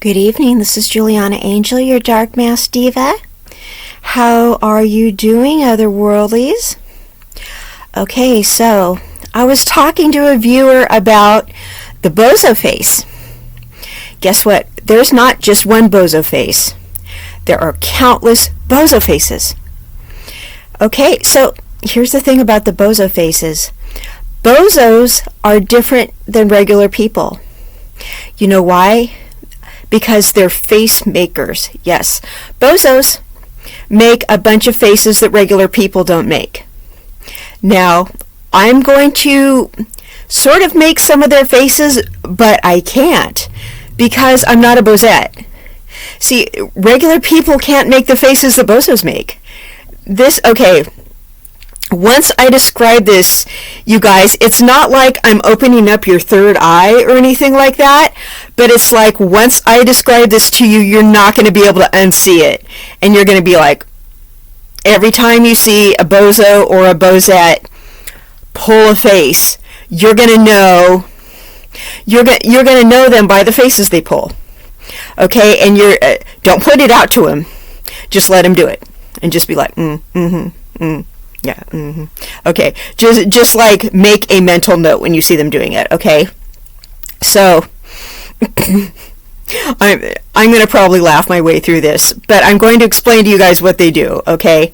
Good evening, this is Juliana Angel, your Dark Mass Diva. How are you doing, otherworldlies? Okay, so I was talking to a viewer about the bozo face. Guess what? There's not just one bozo face. There are countless bozo faces. Okay, so here's the thing about the bozo faces. Bozos are different than regular people. You know why? Because they're face makers. Yes, bozos make a bunch of faces that regular people don't make. Now, I'm going to sort of make some of their faces, but I can't because I'm not a bozette. See, regular people can't make the faces that bozos make. Once I describe this, you guys, it's not like I'm opening up your third eye or anything like that, but it's like once I describe this to you, you're not going to be able to unsee it. And you're going to be like, every time you see a bozo or a bozette pull a face, you're going to know them by the faces they pull. Okay, and don't put it out to them. Just let them do it. And just be like, yeah, okay, just like make a mental note when you see them doing it, okay? So, I'm going to probably laugh my way through this, but I'm going to explain to you guys what they do, okay?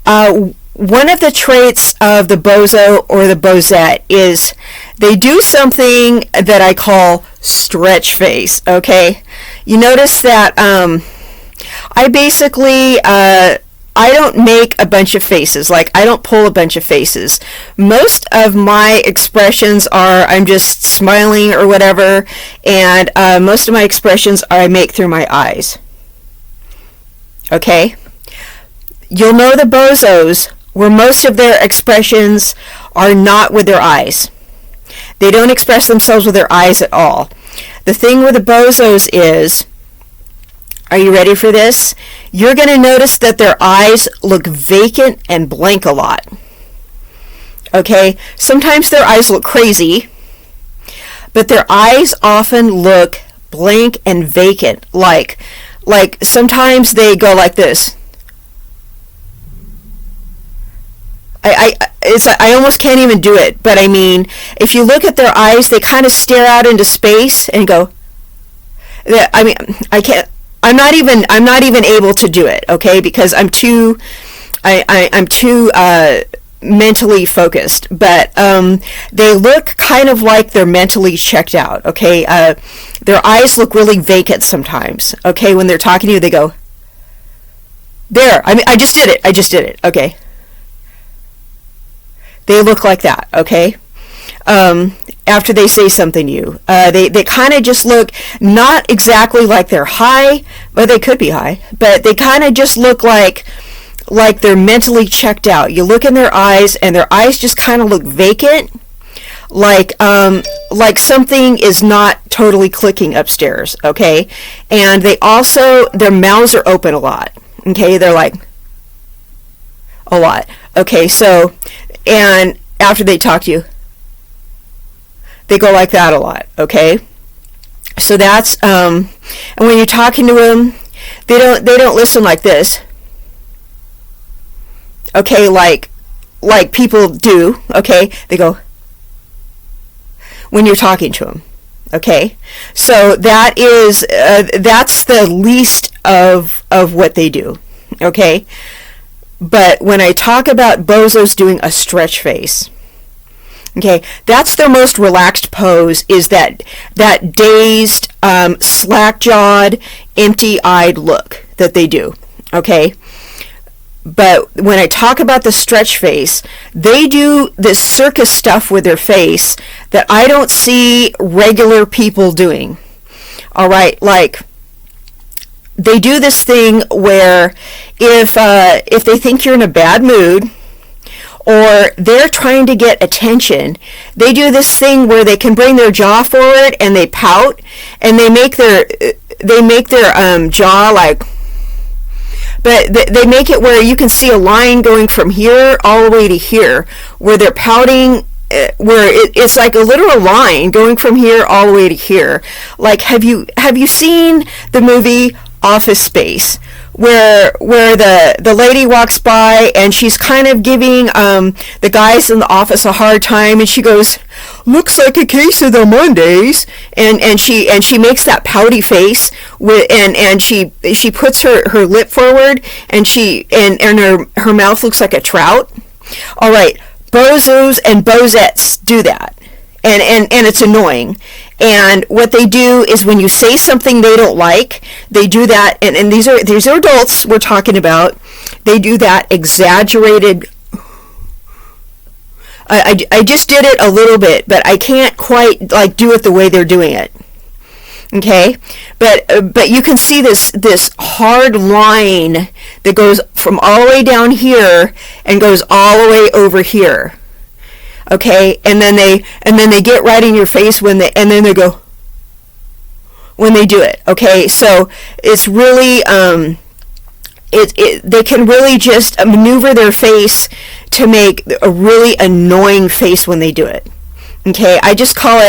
One of the traits of the bozo or the bozette is they do something that I call stretch face, okay? You notice that I basically... I don't make a bunch of faces, like I don't pull a bunch of faces. Most of my expressions are I'm just smiling or whatever, and most of my expressions I make through my eyes. Okay? You'll know the bozos where most of their expressions are not with their eyes. They don't express themselves with their eyes at all. The thing with the bozos is, are you ready for this? You're going to notice that their eyes look vacant and blank a lot. Okay? Sometimes their eyes look crazy, but their eyes often look blank and vacant. Like sometimes they go like this. I almost can't even do it, but I mean, if you look at their eyes, they kind of stare out into space and go, I mean, I can't, I'm not even able to do it, okay? Because I'm too mentally focused. But they look kind of like they're mentally checked out, okay? Their eyes look really vacant sometimes, okay? When they're talking to you, they go, there. I mean, I just did it, okay? They look like that, okay? After they say something to you. They kind of just look not exactly like they're high, but they could be high, but they kind of just look like they're mentally checked out. You look in their eyes, and their eyes just kind of look vacant, like something is not totally clicking upstairs, okay? And they also, their mouths are open a lot, okay? They're like, a lot. Okay, so, and after they talk to you, they go like that a lot, okay? So that's, and when you're talking to them, they don't listen like this, okay? Like people do, okay? They go when you're talking to them, okay? So that is, that's the least of what they do, okay? But when I talk about bozos doing a stretch face, okay, that's their most relaxed pose, is that dazed, slack-jawed, empty-eyed look that they do, okay? But when I talk about the stretch face, they do this circus stuff with their face that I don't see regular people doing, all right? Like, they do this thing where if they think you're in a bad mood, or they're trying to get attention, they do this thing where they can bring their jaw forward and they pout, and they make their jaw like, but they make it where you can see a line going from here all the way to here, where they're pouting it's like a literal line going from here all the way to here. Like, have you seen the movie Office Space, where the lady walks by and she's kind of giving the guys in the office a hard time, and she goes, "Looks like a case of the Mondays," and she makes that pouty face and she puts her lip forward, and her mouth looks like a trout. All right, Bozos and Bozettes do that, and it's annoying. And what they do is, when you say something they don't like, they do that, and these are adults we're talking about. They do that exaggerated. I just did it a little bit, but I can't quite like do it the way they're doing it. Okay, but you can see this hard line that goes from all the way down here and goes all the way over here. Okay, and then they get right in your face and then they go when they do it. Okay, so it's really they can really just maneuver their face to make a really annoying face when they do it. Okay, I just call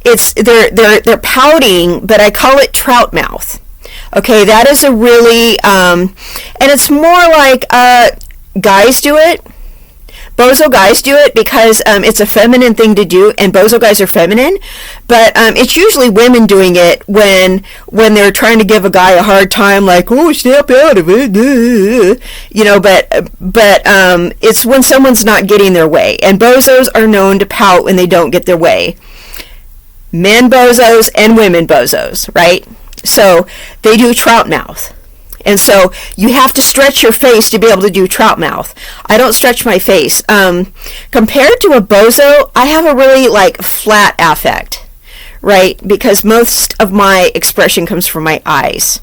they're pouting, but I call it trout mouth. Okay, that is a really and it's more like guys do it. Bozo guys do it because it's a feminine thing to do, and Bozo guys are feminine, but it's usually women doing it when they're trying to give a guy a hard time, like, "Oh, snap out of it," you know. But it's when someone's not getting their way, and Bozos are known to pout when they don't get their way. Men Bozos and women Bozos, right? So they do trout mouth. And so you have to stretch your face to be able to do trout mouth. I don't stretch my face. Compared to a bozo, I have a really like flat affect, right? Because most of my expression comes from my eyes.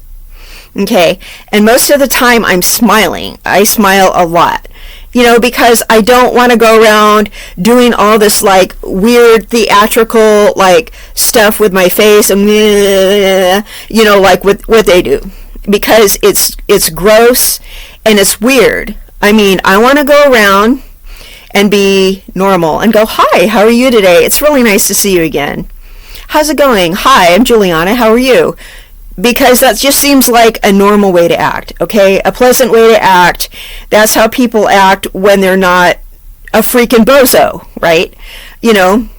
Okay? And most of the time I'm smiling. I smile a lot. You know, because I don't want to go around doing all this like weird theatrical like stuff with my face and you know, like what they do. Because it's gross and it's weird. I mean, I want to go around and be normal and go, "Hi, how are you today? It's really nice to see you again. How's it going? Hi, I'm Juliana. How are you?" Because that just seems like a normal way to act, okay? A pleasant way to act. That's how people act when they're not a freaking bozo, right? You know,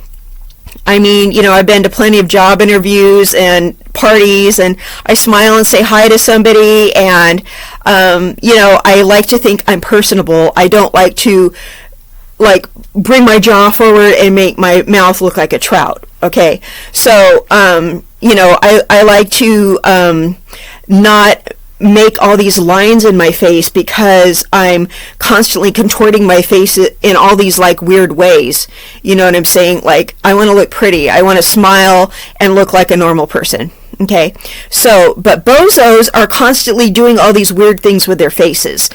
I mean, you know, I've been to plenty of job interviews and parties, and I smile and say hi to somebody, and, you know, I like to think I'm personable. I don't like to, like, bring my jaw forward and make my mouth look like a trout, okay? So, you know, I like to not make all these lines in my face because I'm constantly contorting my face in all these like weird ways. You know what I'm saying? Like, I want to look pretty. I want to smile and look like a normal person. Okay? So, but bozos are constantly doing all these weird things with their faces.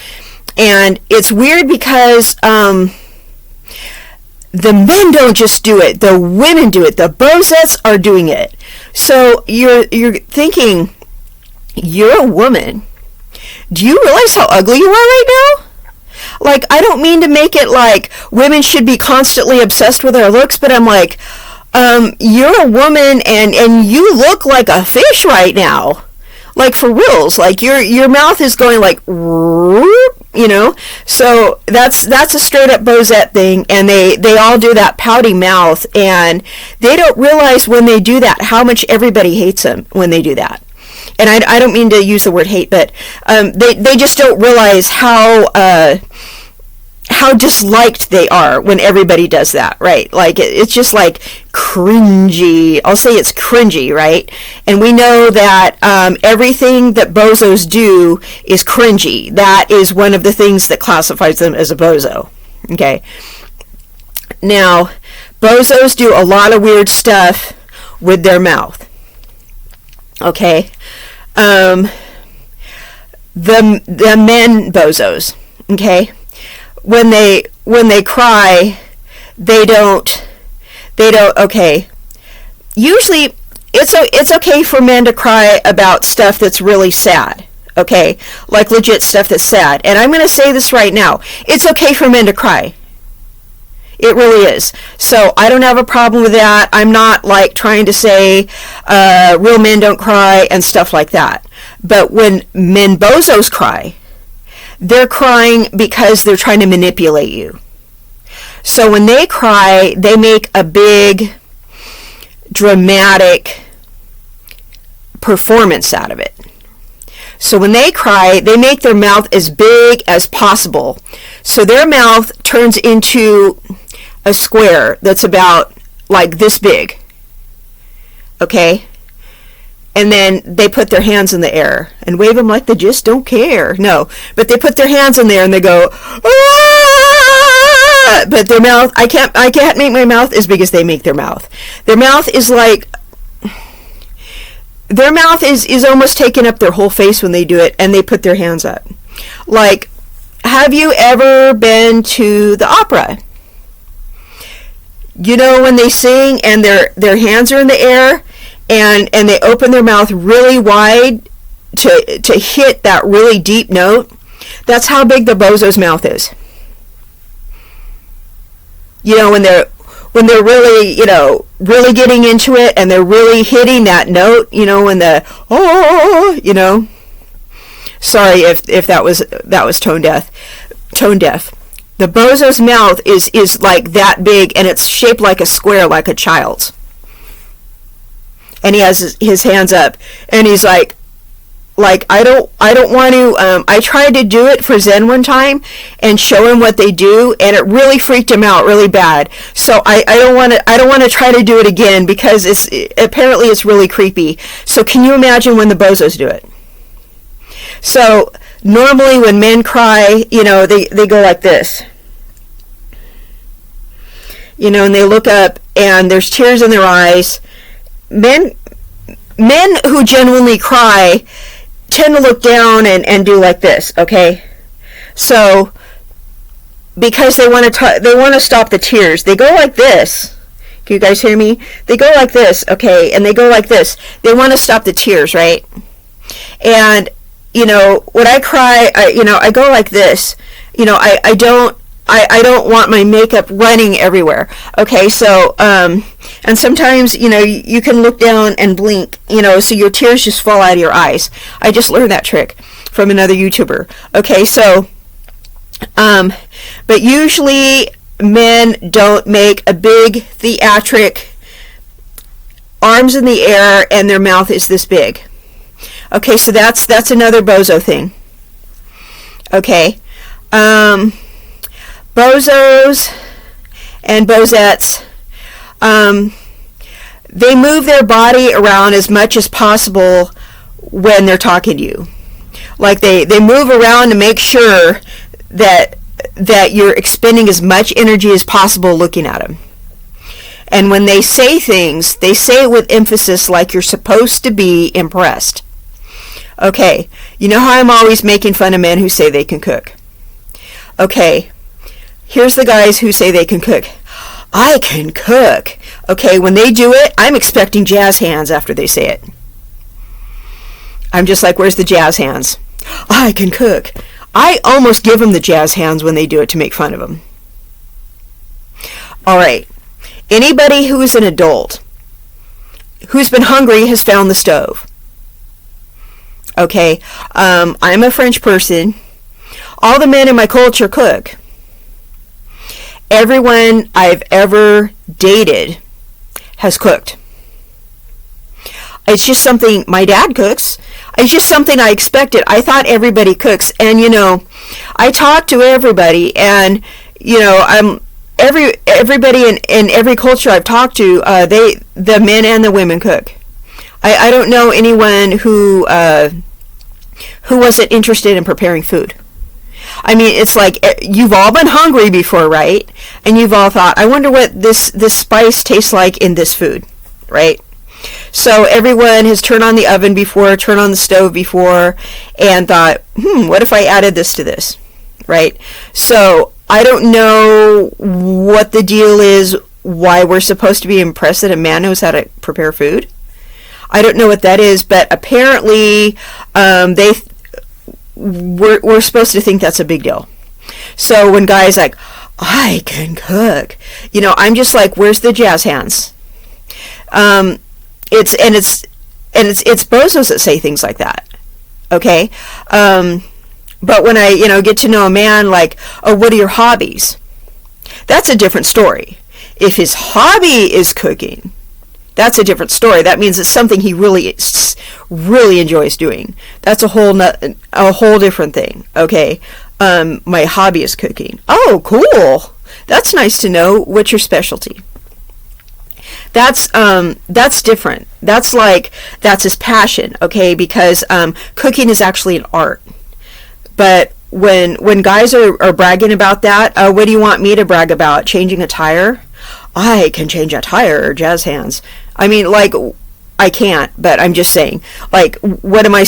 And it's weird because the men don't just do it. The women do it. The bozettes are doing it. So you're thinking, you're a woman. Do you realize how ugly you are right now? Like, I don't mean to make it like women should be constantly obsessed with their looks, but I'm like, you're a woman and you look like a fish right now. Like, for reals. Like, your mouth is going like, you know? So that's a straight up Bozette thing, and they all do that pouting mouth, and they don't realize when they do that how much everybody hates them when they do that. And I don't mean to use the word hate, but they just don't realize how disliked they are when everybody does that, right? Like, it's just like cringy. I'll say it's cringy, right? And we know that everything that bozos do is cringy. That is one of the things that classifies them as a bozo, okay? Now, bozos do a lot of weird stuff with their mouth, okay? The men bozos, okay? When they cry, they don't, okay. Usually, it's okay for men to cry about stuff that's really sad, okay? Like legit stuff that's sad. And I'm going to say this right now. It's okay for men to cry. It really is. So I don't have a problem with that. I'm not like trying to say real men don't cry and stuff like that. But when men bozos cry, they're crying because they're trying to manipulate you. So when they cry, they make a big, dramatic performance out of it. So when they cry, they make their mouth as big as possible. So their mouth turns into a square that's about like this big. Okay? And then they put their hands in the air and wave them like they just don't care. No, but they put their hands in there and they go, ah! But their mouth, I can't make my mouth as big as they make their mouth. Their mouth is like, their mouth is almost taking up their whole face when they do it, and they put their hands up. Like, have you ever been to the opera? You know when they sing and their hands are in the air and they open their mouth really wide to hit that really deep note? That's how big the bozo's mouth is. You know, when they're really, you know, really getting into it and they're really hitting that note, you know, when the, oh, you know. Sorry if that was tone deaf. The bozo's mouth is like that big, and it's shaped like a square, like a child's. And he has his hands up, and he's like I don't want to. I tried to do it for Zen one time and show him what they do, and it really freaked him out really bad. So I don't want to try to do it again because apparently it's really creepy. So can you imagine when the bozos do it? So normally when men cry, you know, they go like this. You know, and they look up and there's tears in their eyes. Men who genuinely cry tend to look down and do like this, okay? So because they want to stop the tears, they go like this. Can you guys hear me? They go like this, okay? And they go like this. They want to stop the tears, right? And you know, when I cry, I go like this. You know, I don't want my makeup running everywhere. Okay, so, and sometimes, you know, you can look down and blink, you know, so your tears just fall out of your eyes. I just learned that trick from another YouTuber. Okay, so, but usually men don't make a big theatric arms in the air and their mouth is this big. Okay, so that's another bozo thing. Okay. Bozos and Bozettes, they move their body around as much as possible when they're talking to you. Like they move around to make sure that you're expending as much energy as possible looking at them. And when they say things, they say it with emphasis like you're supposed to be impressed. Okay, you know how I'm always making fun of men who say they can cook? Okay, here's the guys who say they can cook. I can cook. Okay, when they do it, I'm expecting jazz hands after they say it. I'm just like, where's the jazz hands? I can cook. I almost give them the jazz hands when they do it to make fun of them. All right, anybody who is an adult who's been hungry has found the stove. Okay, I'm a French person. All the men in my culture cook. Everyone I've ever dated has cooked. It's just something my dad cooks. It's just something I expected. I thought everybody cooks, and you know, I talk to everybody, and you know, everybody in every culture I've talked to, the men and the women cook. I don't know anyone who wasn't interested in preparing food. I mean, it's like you've all been hungry before, right? And you've all thought, I wonder what this spice tastes like in this food, right? So everyone has turned on the oven before, turned on the stove before, and thought, what if I added this to this, right? So I don't know what the deal is, why we're supposed to be impressed that a man knows how to prepare food. I don't know what that is, but apparently we're supposed to think that's a big deal. So when guys like, I can cook, I'm just like, where's the jazz hands? It's Bozos that say things like that. Okay. But when I, get to know a man, like, oh, what are your hobbies? That's a different story. If his hobby is cooking, that's a different story. That means it's something he really enjoys doing. That's a whole different thing. Okay. My hobby is cooking. Oh, cool. That's nice to know. What's your specialty? That's different. That's his passion. Okay. Because, cooking is actually an art. But when guys are bragging about that, what do you want me to brag about? Changing a tire? I can change a tire, jazz hands. I mean, like, I can't, but I'm just saying, like, what am I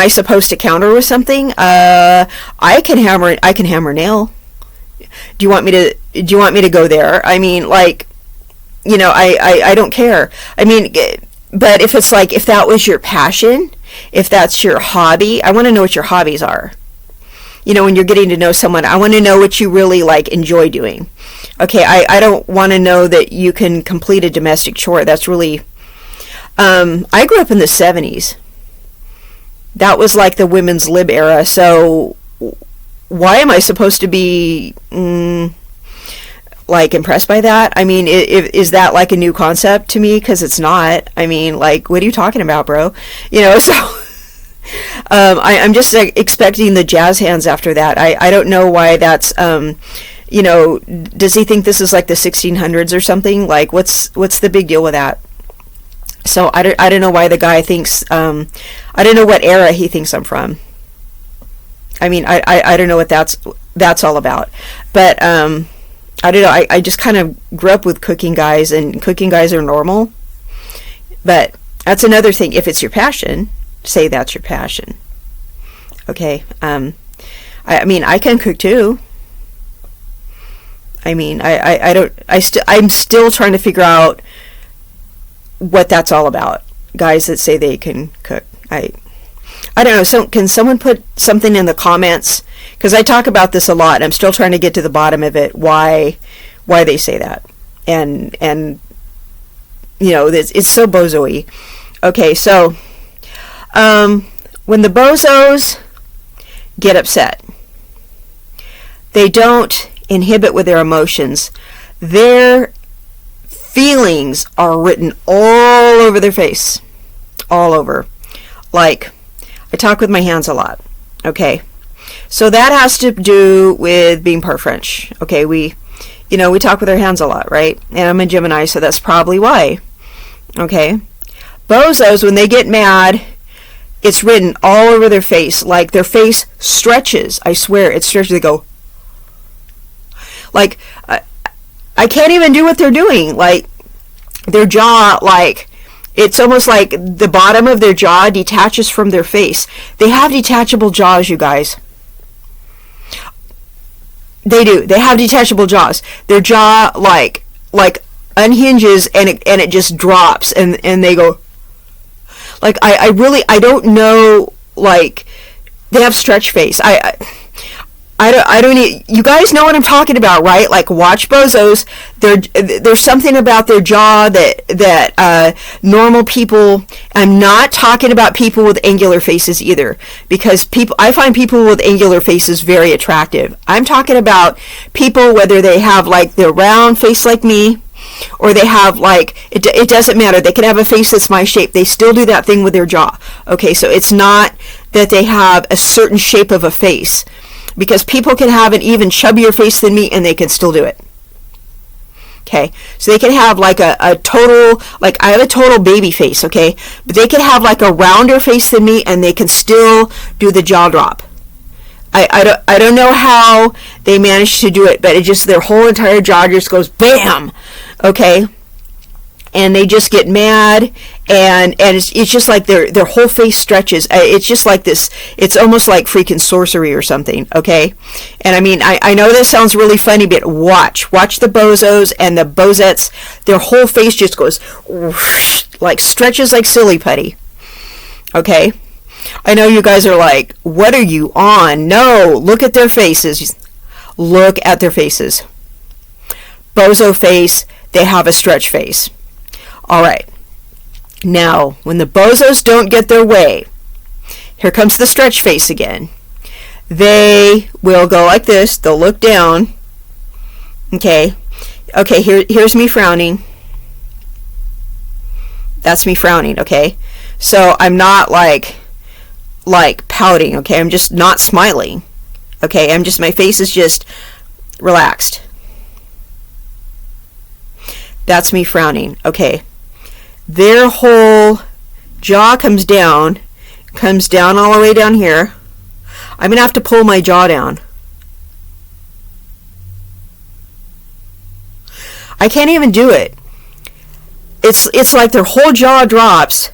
supposed to counter with something? I can hammer nail. Do you want me to go there? I mean, like, I don't care. I mean, but if it's like, if that was your passion, if that's your hobby, I want to know what your hobbies are. When you're getting to know someone, I want to know what you really like enjoy doing. Okay, I don't want to know that you can complete a domestic chore. That's really, I grew up in the 70s. That was like the women's lib era. So why am I supposed to be like impressed by that? I mean, is that like a new concept to me? Because it's not. I mean, like, what are you talking about, bro? So I'm just expecting the jazz hands after that. I don't know why that's, does he think this is like the 1600s or something? Like, what's the big deal with that? So I don't know why the guy thinks, I don't know what era he thinks I'm from. I mean, I don't know what that's all about. But, I don't know, I just kind of grew up with cooking guys, and cooking guys are normal. But that's another thing. If it's your passion, say that's your passion. Okay. I mean, I can cook too. I mean, I'm still trying to figure out what that's all about. Guys that say they can cook. I don't know. So can someone put something in the comments? Because I talk about this a lot. I'm still trying to get to the bottom of it. Why they say that? And it's so bozo-y. Okay, so when the bozos get upset, they don't inhibit with their emotions. Their feelings are written all over their face. All over. Like, I talk with my hands a lot. Okay. So that has to do with being part French. Okay, we talk with our hands a lot, right? And I'm a Gemini, so that's probably why. Okay. Bozos, when they get mad, it's written all over their face. Like, their face stretches. I swear, it stretches. They go, like, I can't even do what they're doing. Like, their jaw, like, it's almost like the bottom of their jaw detaches from their face. They have detachable jaws, you guys. They do. They have detachable jaws. Their jaw, like unhinges, and it just drops, and they go, like, I don't know, like, they have stretch face. I don't you guys know what I'm talking about, right? Like, watch Bozos. There's something about their jaw that normal people, I'm not talking about people with angular faces either, because I find people with angular faces very attractive. I'm talking about people, whether they have like their round face like me, or they have like, it doesn't matter. They can have a face that's my shape. They still do that thing with their jaw. Okay, so it's not that they have a certain shape of a face, because people can have an even chubbier face than me and they can still do it. Okay, so they can have like a total, like, I have a total baby face, okay, but they can have like a rounder face than me and they can still do the jaw drop. I don't know how they manage to do it, but it just, their whole entire jaw just goes bam. Okay, and they just get mad, and it's just like their whole face stretches. It's just like this, it's almost like freaking sorcery or something. Okay, and I mean, I know this sounds really funny, but watch the Bozos and the Bozettes. Their whole face just goes whoosh, like stretches like silly putty. Okay, I know you guys are like, what are you on? No, look at their faces. look at their faces. Bozo face, they have a stretch face. All right. Now, when the bozos don't get their way, here comes the stretch face again. They will go like this. They'll look down. Okay. Okay, here's me frowning. That's me frowning, okay? So I'm not like pouting, okay? I'm just not smiling. Okay, my face is just relaxed. That's me frowning. Okay. Their whole jaw comes down all the way down here. I'm going to have to pull my jaw down. I can't even do it. It's like their whole jaw drops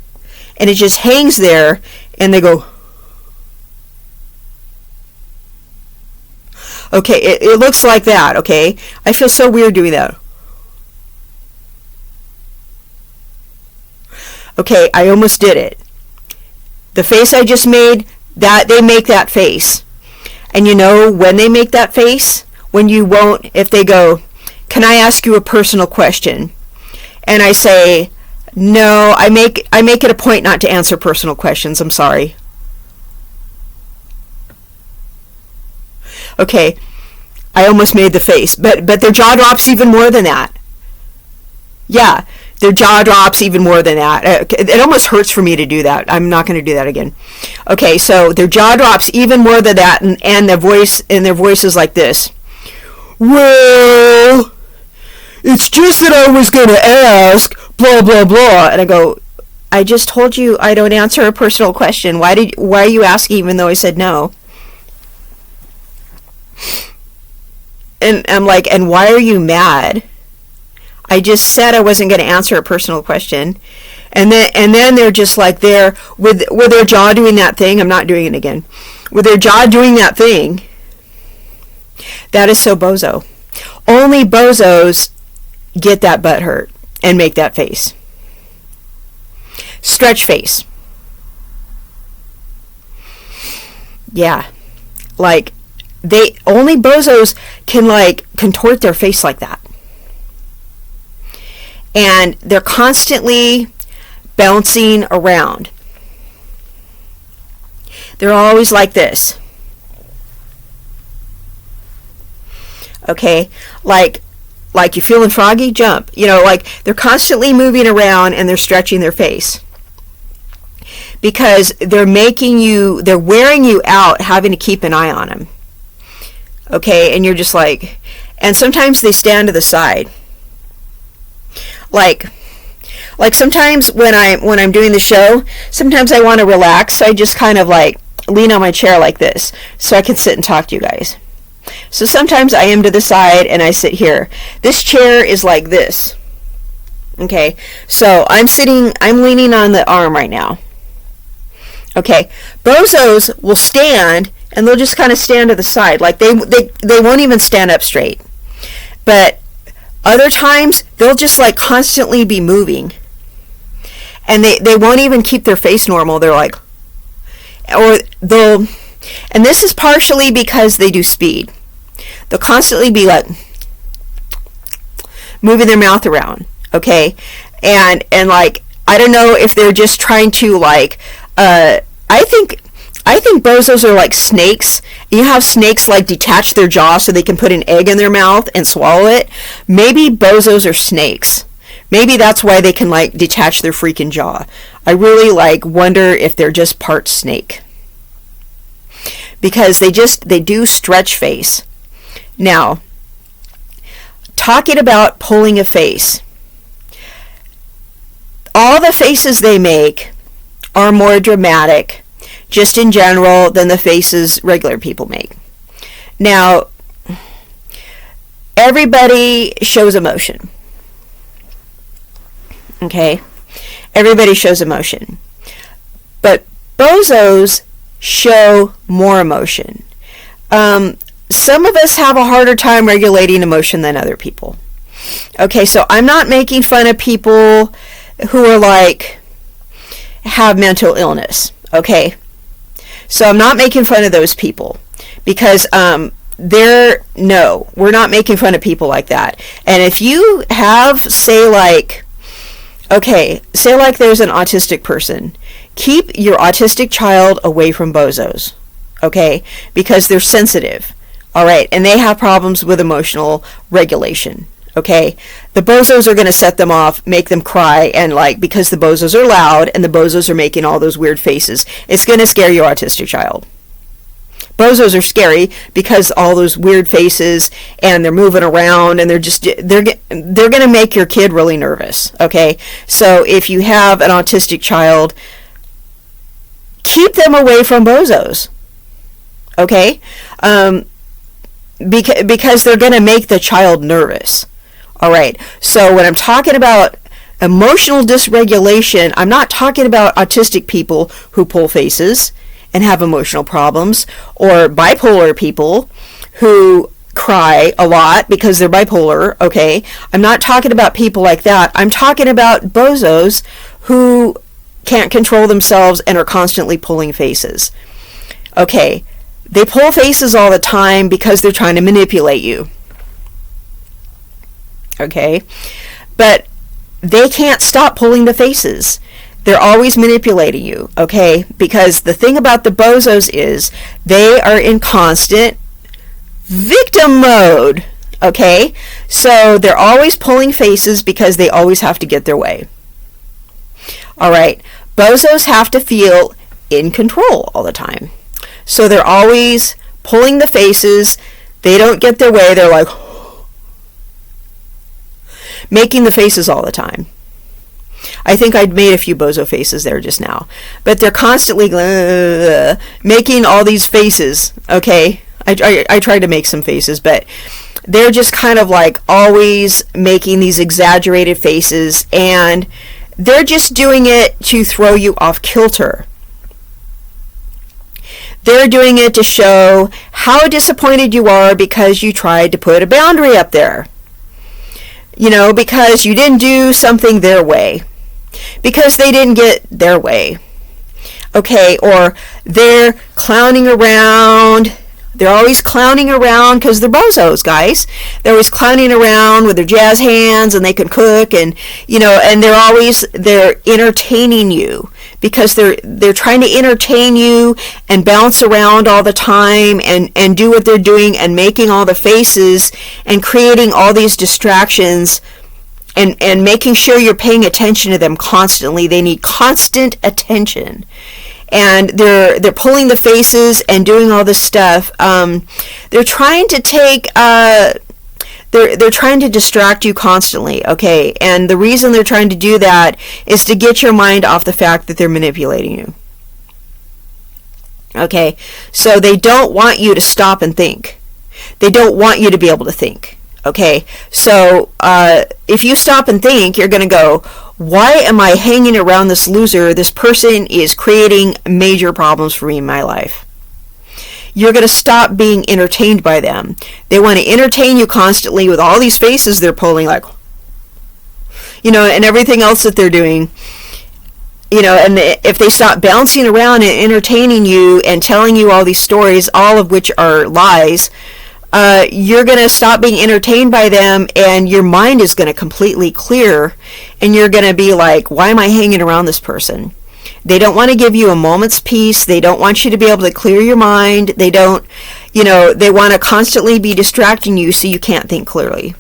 and it just hangs there and they go. Okay, it looks like that, okay? I feel so weird doing that. Okay, I almost did it. The face I just made, that they make that face. And you know when they make that face? When you won't, if they go, "Can I ask you a personal question?" And I say, "No, I make it a point not to answer personal questions. I'm sorry." Okay, I almost made the face, but their jaw drops even more than that. Yeah, their jaw drops even more than that. It almost hurts for me to do that. I'm not going to do that again. Okay, so their jaw drops even more than that, and their voice is like this. "Well, it's just that I was going to ask, blah, blah, blah." And I go, "I just told you I don't answer a personal question. Why are you asking even though I said no?" And I'm like, "And why are you mad? I just said I wasn't going to answer a personal question." And then they're just like there with their jaw doing that thing. I'm not doing it again. With their jaw doing that thing. That is so bozo. Only bozos get that butt hurt and make that face. Stretch face. Yeah. Like, only bozos can contort their face like that. And they're constantly bouncing around. They're always like this. Okay? Like you feeling froggy? Jump. You know, they're constantly moving around and they're stretching their face. Because they're wearing you out having to keep an eye on them. Okay? And you're just like, and sometimes they stand to the side. Like sometimes when I'm doing the show, sometimes I want to relax, so I just kind of lean on my chair like this so I can sit and talk to you guys. So sometimes I am to the side and I sit here. This chair is like this. Okay, so I'm leaning on the arm right now. Okay, bozos will stand and they'll just kind of stand to the side, like they won't even stand up straight. But other times they'll just constantly be moving. And they won't even keep their face normal. They're like, and this is partially because they do speed. They'll constantly be moving their mouth around, okay? And I don't know if they're just trying to I think bozos are like snakes. You have snakes detach their jaw so they can put an egg in their mouth and swallow it. Maybe bozos are snakes. Maybe that's why they can detach their freaking jaw. I really wonder if they're just part snake. Because they do stretch face. Now, talking about pulling a face. All the faces they make are more dramatic, just in general, than the faces regular people make. Now, everybody shows emotion. Okay? Everybody shows emotion. But bozos show more emotion. Some of us have a harder time regulating emotion than other people. Okay, so I'm not making fun of people who are have mental illness. Okay? So I'm not making fun of those people because no, we're not making fun of people like that. And if you have, say like there's an autistic person, keep your autistic child away from bozos, okay? Because they're sensitive, all right? And they have problems with emotional regulation, okay? The bozos are going to set them off, make them cry, and like, because the bozos are loud and the bozos are making all those weird faces, it's going to scare your autistic child. Bozos are scary because all those weird faces, and they're moving around, and they're going to make your kid really nervous, okay? So if you have an autistic child, keep them away from bozos, okay? Because they're going to make the child nervous, all right? So when I'm talking about emotional dysregulation, I'm not talking about autistic people who pull faces and have emotional problems, or bipolar people who cry a lot because they're bipolar, okay? I'm not talking about people like that. I'm talking about bozos who can't control themselves and are constantly pulling faces. Okay, they pull faces all the time because they're trying to manipulate you. Okay, but they can't stop pulling the faces. They're always manipulating you, okay? Because the thing about the bozos is they are in constant victim mode, okay? So they're always pulling faces because they always have to get their way. All right, bozos have to feel in control all the time. So they're always pulling the faces. They don't get their way. They're like making the faces all the time. I think I'd made a few bozo faces there just now. But they're constantly making all these faces, okay? I tried to make some faces, but they're just kind of like always making these exaggerated faces, and they're just doing it to throw you off kilter. They're doing it to show how disappointed you are because you tried to put a boundary up there. You know, because you didn't do something their way. Because they didn't get their way. Okay, or they're clowning around. They're always clowning around because they're bozos, guys. They're always clowning around with their jazz hands, and they can cook, and you know, and they're entertaining you because they're trying to entertain you and bounce around all the time and do what they're doing and making all the faces and creating all these distractions and making sure you're paying attention to them constantly. They need constant attention. And they're pulling the faces and doing all this stuff. They're trying to take they're trying to distract you constantly, okay? And the reason they're trying to do that is to get your mind off the fact that they're manipulating you. Okay? So they don't want you to stop and think. They don't want you to be able to think. Okay? So if you stop and think, you're going to go, why am I hanging around this loser? This person is creating major problems for me in my life. You're going to stop being entertained by them. They want to entertain you constantly with all these faces they're pulling, like, you know, and everything else that they're doing. You know, and if they stop bouncing around and entertaining you and telling you all these stories, all of which are lies, you're going to stop being entertained by them, and your mind is going to completely clear, and you're going to be like, why am I hanging around this person? They don't want to give you a moment's peace. They don't want you to be able to clear your mind. They don't, you know, they want to constantly be distracting you so you can't think clearly.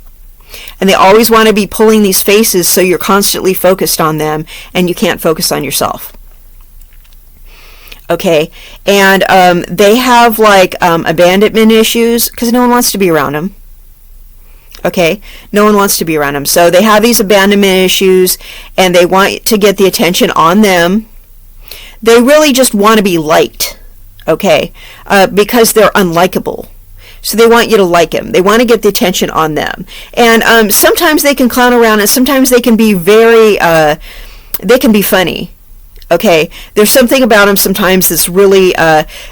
And they always want to be pulling these faces so you're constantly focused on them and you can't focus on yourself. Okay, and they have like abandonment issues because no one wants to be around them. Okay, no one wants to be around them. So they have these abandonment issues, and they want to get the attention on them. They really just want to be liked, okay, because they're unlikable. So they want you to like them. They want to get the attention on them. And sometimes they can clown around, and sometimes they can be very, they can be funny. Okay, there's something about them sometimes that's really,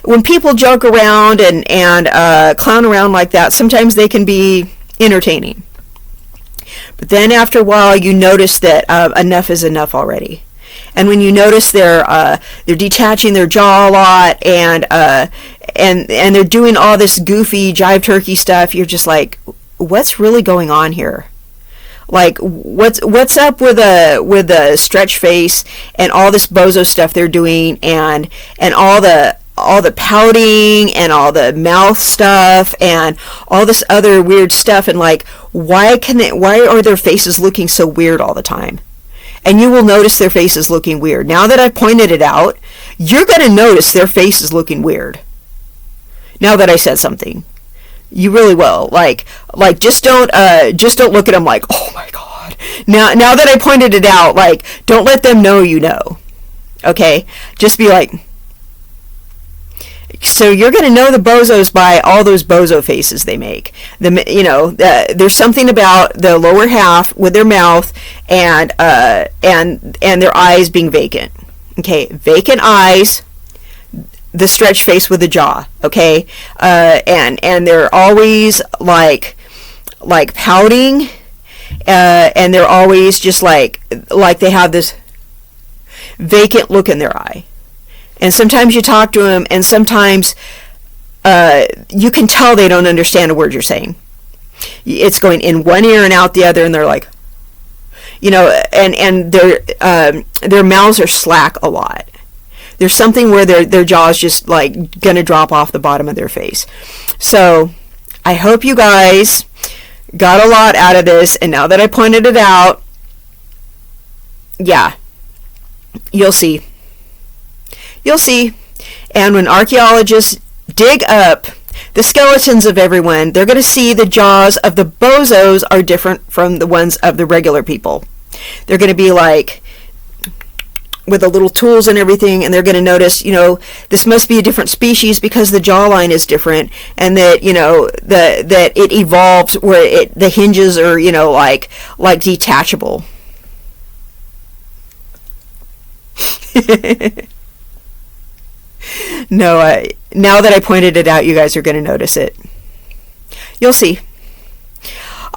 when people joke around and clown around like that, sometimes they can be entertaining. But then after a while, you notice that enough is enough already. And when you notice they're detaching their jaw a lot, and and they're doing all this goofy jive turkey stuff. You're just like, what's really going on here? Like, what's up with a stretch face and all this bozo stuff they're doing, and all the pouting and all the mouth stuff and all this other weird stuff, and like, why are their faces looking so weird all the time? And you will notice their faces looking weird. Now that I've pointed it out, you're going to notice their faces looking weird. Now that I said something. You really will. Like just don't look at them like, oh my God. Now that I pointed it out, like, don't let them know you know. Okay? Just be like, so you're going to know the bozos by all those bozo faces they make. There's something about the lower half with their mouth and their eyes being vacant. Okay? Vacant eyes, the stretch face with the jaw, okay, and they're always like pouting, and they're always just like they have this vacant look in their eye. And sometimes you talk to them, and sometimes you can tell they don't understand a word you're saying. It's going in one ear and out the other, and they're like, and their mouths are slack a lot. There's something where their jaw is just like gonna drop off the bottom of their face. So I hope you guys got a lot out of this, and now that I pointed it out, yeah, you'll see. You'll see. And when archaeologists dig up the skeletons of everyone, they're gonna see the jaws of the bozos are different from the ones of the regular people. They're gonna be like, with the little tools and everything, and they're going to notice, this must be a different species because the jawline is different, and that, that it evolved where the hinges are, like detachable. No, now that I pointed it out, you guys are going to notice it. You'll see.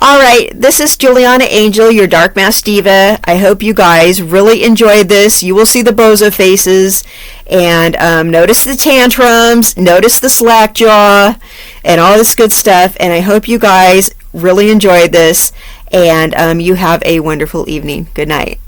All right, this is Juliana Angel, your Dark Mask Diva. I hope you guys really enjoyed this. You will see the bozo faces, and notice the tantrums, notice the slack jaw, and all this good stuff. And I hope you guys really enjoyed this, and you have a wonderful evening. Good night.